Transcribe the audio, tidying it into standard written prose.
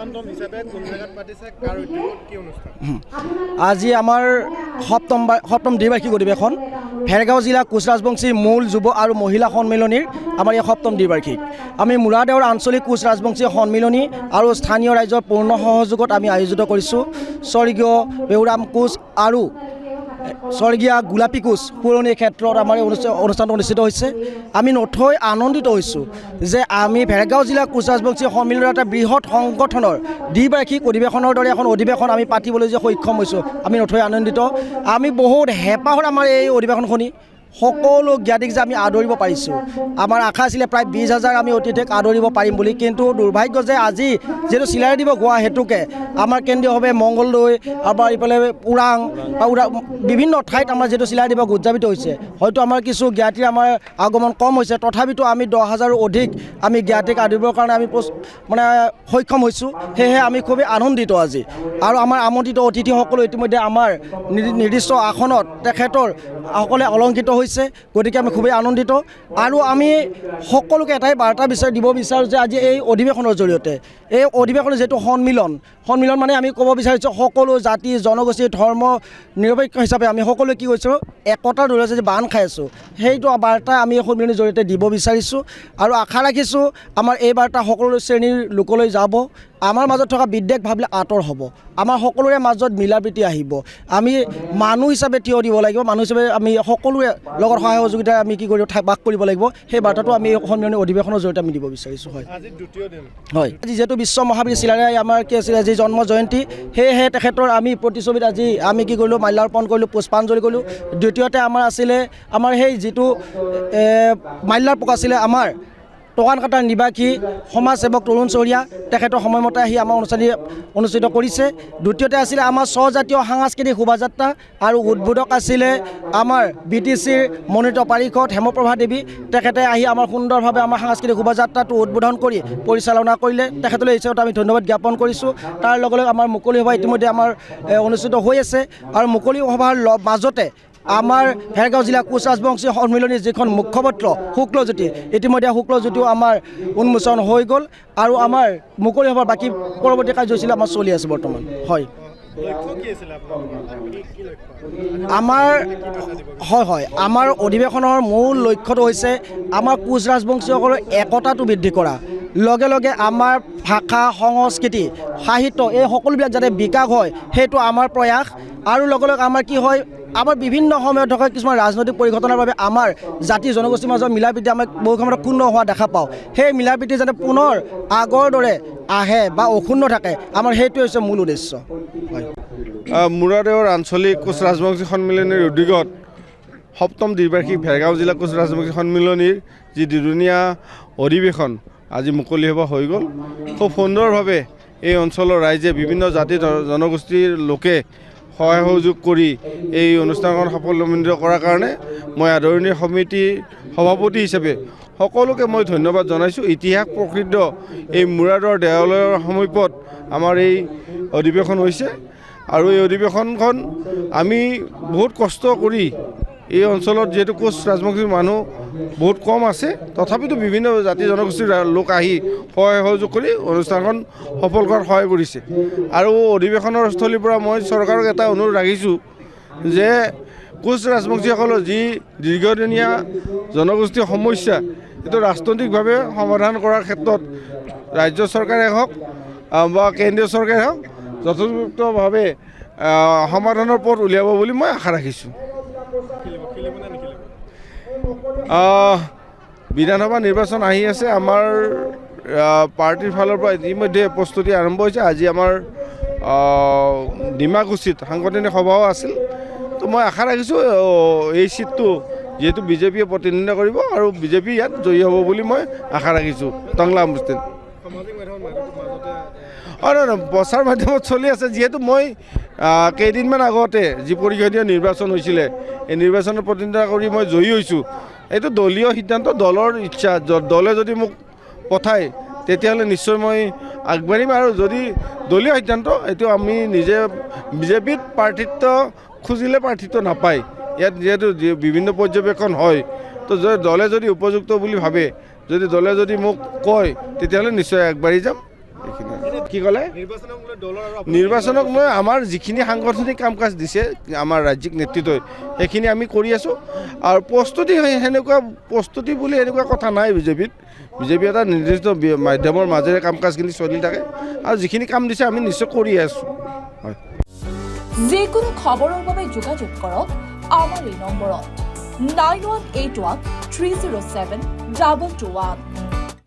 মেমোৰান্ডাম হিচাপে কোন জায়গাত পাতিছে কাৰ উদ্যোগত কি অনুষ্ঠান আজি আমাৰ সপ্তম দ্বিবাৰ্ষিক অধিৱেশন ভেৰগাঁও জিলা কোচ ৰাজবংশী মূল যুৱ আৰু মহিলা সন্মিলনীৰ আমাৰ এই সপ্তম দ্বিবাৰ্ষিক আমি মূৰাদেউৰ আঞ্চলিক কোচ ৰাজবংশী সন্মিলনী আৰু স্থানীয় ৰাইজৰ পূৰ্ণ সহযোগত আমি আয়োজিত কৰিছোঁ স্বৰ্গীয় বেউৰাম কোচ আৰু স্বৰ্গীয়া গোলাপী কোচ পুৰণি ক্ষেত্ৰত আমাৰ অনুষ্ঠানটো অনুষ্ঠিত হৈছে আমি নথৈ আনন্দিত হৈছোঁ যে আমি ভেৰগাঁও জিলা কোচ ৰাজবংশী সন্মিলনৰ এটা বৃহৎ সংগঠনৰ দ্বিবাৰ্ষিক অধিৱেশনৰ দৰে এখন অধিৱেশন আমি পাতিবলৈ যে সক্ষম হৈছোঁ আমি নথৈ আনন্দিত আমি বহুত হেঁপাহত আমাৰ এই অধিৱেশন শুনি সকলো জ্ঞাতিক যে আমি আদৰিব পাৰিছোঁ আমাৰ আশা আছিলে প্ৰায় 20,000 আমি অতিথিক আদৰিব পাৰিম বুলি কিন্তু দুৰ্ভাগ্য যে আজি যিহেতু চিলাই দিব গোৱা হেতুকে আমাৰ কেন্দ্ৰীয়ভাৱে মংগলদৈ আমাৰ ইফালে ওৰাং বা বিভিন্ন ঠাইত আমাৰ যিহেতু চিলাই দিব উদযাপিত হৈছে হয়তো আমাৰ কিছু জ্ঞাতিৰ আমাৰ আগমন কম হৈছে তথাপিতো আমি 10,000ৰো অধিক আমি জ্ঞাতিক আদৰিবৰ কাৰণে আমি মানে সক্ষম হৈছোঁ সেয়েহে আমি খুবেই আনন্দিত আজি আৰু আমাৰ আমন্ত্ৰিত অতিথিসকলো ইতিমধ্যে আমাৰ নিৰ্দিষ্ট আসনত তেখেতৰ সকলে অলংকৃত হৈছে গতিকে আমি খুবেই আনন্দিত আৰু আমি সকলোকে এটাই বাৰ্তা দিব বিচাৰোঁ যে আজি এই অধিৱেশনৰ জৰিয়তে এই অধিৱেশনৰ যিহেতু সন্মিলন মানে আমি ক'ব বিচাৰিছোঁ সকলো জাতি জনগোষ্ঠী ধৰ্ম নিৰপেক্ষ হিচাপে আমি সকলোৱে কি কৈছোঁ একতাৰ দৰে যে বান্ধ খাই আছোঁ সেইটো বাৰ্তা আমি এই সন্মিলনৰ জৰিয়তে দিব বিচাৰিছোঁ আৰু আশা ৰাখিছোঁ আমাৰ এই বাৰ্তা সকলো শ্ৰেণীৰ লোকলৈ যাব আমাৰ মাজত থকা বিদ্বেষ ভাৱবিলাক আঁতৰ হ'ব আমাৰ সকলোৰে মাজত মিলা প্ৰীতি আহিব আমি মানুহ হিচাপে থিয় দিব লাগিব মানুহ হিচাপে আমি সকলোৰে লগত সহায় সহযোগিতা আমি কি কৰিব বাস কৰিব লাগিব সেই বাৰ্তাটো আমি সন্মিলনী অধিৱেশনৰ জৰিয়তে আমি দিব বিচাৰিছোঁ হয় আজি দ্বিতীয় দিন হয় আজি যিহেতু বিশ্ব মহাবীৰ চিলাৰায় আমাৰ কি আছিলে আজি জন্ম জয়ন্তী সেয়েহে তেখেতৰ আমি প্ৰতিচ্ছবিত আজি আমি কি কৰিলোঁ মাল্যাৰ্পণ কৰিলোঁ পুষ্পাঞ্জলি কৰিলোঁ দ্বিতীয়তে আমাৰ আছিলে আমাৰ সেই যিটো মাল্যাৰ্পক আছিলে আমাৰ টকানকাটাৰ নিবাসী সমাজসেৱক তৰুণ চহৰীয়া তেখেতৰ সময়মতে আহি আমাৰ অনুষ্ঠিত কৰিছে দ্বিতীয়তে আছিলে আমাৰ স্বজাতীয় সাংস্কৃতিক শোভাযাত্ৰা আৰু উদ্বোধক আছিলে আমাৰ BTCৰ মনোনীত পাৰিষদ হেমপ্ৰভা দেৱী তেখেতে আহি আমাৰ সুন্দৰভাৱে আমাৰ সাংস্কৃতিক শোভাযাত্ৰাটো উদ্বোধন কৰি পৰিচালনা কৰিলে তেখেতলৈ এই হিচাপত আমি ধন্যবাদ জ্ঞাপন কৰিছোঁ তাৰ লগে লগে আমাৰ মুকলি সভা ইতিমধ্যে আমাৰ অনুষ্ঠিত হৈ আছে আৰু মুকলি সভাৰ মাজতে আমাৰ ভেৰগাঁও জিলা কোচ ৰাজবংশী সন্মিলনীৰ যিখন মুখপত্ৰ শুক্লজ্যোতি ইতিমধ্যে শুক্লজ্যোতিও আমাৰ উন্মোচন হৈ গ'ল আৰু আমাৰ মুকলি সভাৰ বাকী পৰৱৰ্তী কাৰ্যসূচী আমাৰ চলি আছে বৰ্তমান হয় আমাৰ আমাৰ অধিৱেশনৰ মূল লক্ষ্যটো হৈছে আমাৰ কোচ ৰাজবংশীসকলৰ একতাটো বৃদ্ধি কৰা লগে লগে আমাৰ ভাষা সংস্কৃতি সাহিত্য এই সকলোবিলাক যাতে বিকাশ হয় সেইটো আমাৰ প্ৰয়াস আৰু লগে লগে আমাৰ কি হয় আমাৰ বিভিন্ন সময়ত থকা কিছুমান ৰাজনৈতিক পৰিঘটনাৰ বাবে আমাৰ জাতি জনগোষ্ঠীৰ মাজত মিলা প্ৰীতি আমাক বহু সময়ত ক্ষুণ্ণ হোৱা দেখা পাওঁ সেই মিলা প্ৰীতি যাতে পুনৰ আগৰ দৰে আহে বা অক্ষুণ্ণ থাকে আমাৰ সেইটোৱে হৈছে মূল উদ্দেশ্য হয় মূৰাদেউৰ আঞ্চলিক কোচ ৰাজবংশী সন্মিলনীৰ উদ্যোগত সপ্তম দ্বিবাৰ্ষিক ভেৰগাঁও জিলা কোচ ৰাজবংশী সন্মিলনীৰ যি দুদিনীয়া অধিৱেশন আজি মুকলি সভা হৈ গ'ল খুব সুন্দৰভাৱে এই অঞ্চলৰ ৰাইজে বিভিন্ন জাতি জনগোষ্ঠীৰ লোকে সহায় সহযোগ কৰি এই অনুষ্ঠানখন সাফল্যমণ্ডিত কৰাৰ কাৰণে মই আদৰণি সমিতিৰ সভাপতি হিচাপে সকলোকে মই ধন্যবাদ জনাইছোঁ ইতিহাস প্ৰসিদ্ধ এই মূৰাদেউৰ দেৱালয়ৰ সমীপত আমাৰ এই অধিৱেশন হৈছে আৰু এই অধিৱেশনখন আমি বহুত কষ্ট কৰি এই অঞ্চলত যিহেতু কোচ ৰাজবংশীৰ মানুহ বহুত কম আছে তথাপিতো বিভিন্ন জাতি জনগোষ্ঠীৰ লোক আহি সহায় সহযোগ কৰি অনুষ্ঠানখন সফল কৰাত সহায় কৰিছে আৰু অধিৱেশনৰ স্থলীৰ পৰা মই চৰকাৰক এটা অনুৰোধ ৰাখিছোঁ যে কোচ ৰাজবংশীসকলৰ যি দীৰ্ঘদিনীয়া জনগোষ্ঠীৰ সমস্যা এইটো ৰাজনৈতিকভাৱে সমাধান কৰাৰ ক্ষেত্ৰত ৰাজ্য চৰকাৰে হওক বা কেন্দ্ৰীয় চৰকাৰে হওক যথোপযুক্তভাৱে সমাধানৰ পথ উলিয়াব বুলি মই আশা ৰাখিছোঁ বিধানসভা নিৰ্বাচন আহি আছে আমাৰ পাৰ্টিৰ ফালৰ পৰা ইতিমধ্যে প্ৰস্তুতি আৰম্ভ হৈছে আজি আমাৰ ডিমাকুছিত সাংগঠনিক সভাও আছিল তো মই আশা ৰাখিছোঁ এই চিটটো যিহেতু বিজেপিয়ে প্ৰতিনিধিত্ব কৰিব আৰু বিজেপি ইয়াত জয়ী হ'ব বুলি মই আশা ৰাখিছোঁ টংলা মুছলিম নহয় প্ৰচাৰ মাধ্যমত চলি আছে যিহেতু মই কেইদিনমান আগতে যি পৰিষদীয় নিৰ্বাচন হৈছিলে এই নিৰ্বাচনত প্ৰতিনিধিত্ব কৰি মই জয়ী হৈছোঁ এইটো দলীয় সিদ্ধান্ত দলৰ ইচ্ছা দলে যদি মোক পঠায় তেতিয়াহ'লে নিশ্চয় মই আগবাঢ়িম আৰু যদি দলীয় সিদ্ধান্ত এইটো আমি নিজে বিজেপিত প্ৰাৰ্থিত্ব খুজিলে প্ৰাৰ্থিত্ব নাপায় ইয়াত যিহেতু বিভিন্ন পৰ্যবেক্ষণ হয় তো দলে যদি উপযুক্ত বুলি ভাবে যদি দলে যদি মোক কয় তেতিয়াহ'লে নিশ্চয় আগবাঢ়ি যাম কি কি ক'লে নিৰ্বাচনক লৈ দলৰ আৰু নিৰ্বাচনক লৈ আমাৰ যিখিনি সাংগঠনিক কাম কাজ দিছে আমাৰ ৰাজ্যিক নেতৃত্বই সেইখিনি আমি কৰি আছোঁ আৰু প্ৰস্তুতি বুলি এনেকুৱা কথা নাই বিজেপি এটা নিৰ্দিষ্ট মাধ্যমৰ মাজেৰে কাম কাজখিনি চলি থাকে আৰু যিখিনি কাম দিছে আমি নিশ্চয় কৰি আছোঁ হয় যিকোনো খবৰৰ বাবে যোগাযোগ কৰক আমাৰ এই নম্বৰত 9181 307 221